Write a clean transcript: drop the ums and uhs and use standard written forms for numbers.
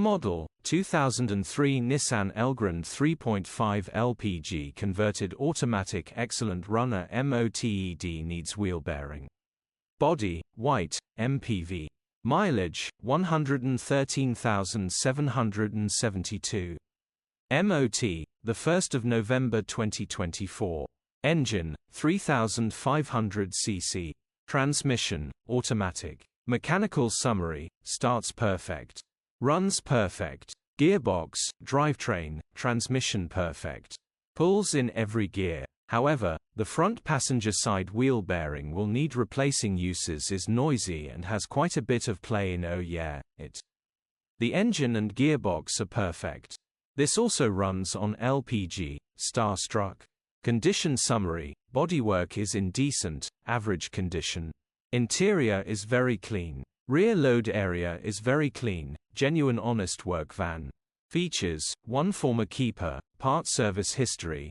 Model, 2003 Nissan Elgrand 3.5 LPG converted automatic excellent runner MOTED needs wheel bearing. Body, white, MPV. Mileage, 113,772. MOT, the 1st of November 2024. Engine, 3,500 cc. Transmission, automatic. Mechanical summary, starts perfect. Runs perfect. Gearbox, drivetrain, transmission perfect. Pulls in every gear. However, the front passenger side wheel bearing will need replacing. Uses is noisy and has quite a bit of play in it. The engine and gearbox are perfect. This also runs on LPG, starstruck. Condition summary, bodywork is in decent, average condition. Interior is very clean. Rear load area is very clean, genuine honest work van. Features, 1 former keeper, part service history,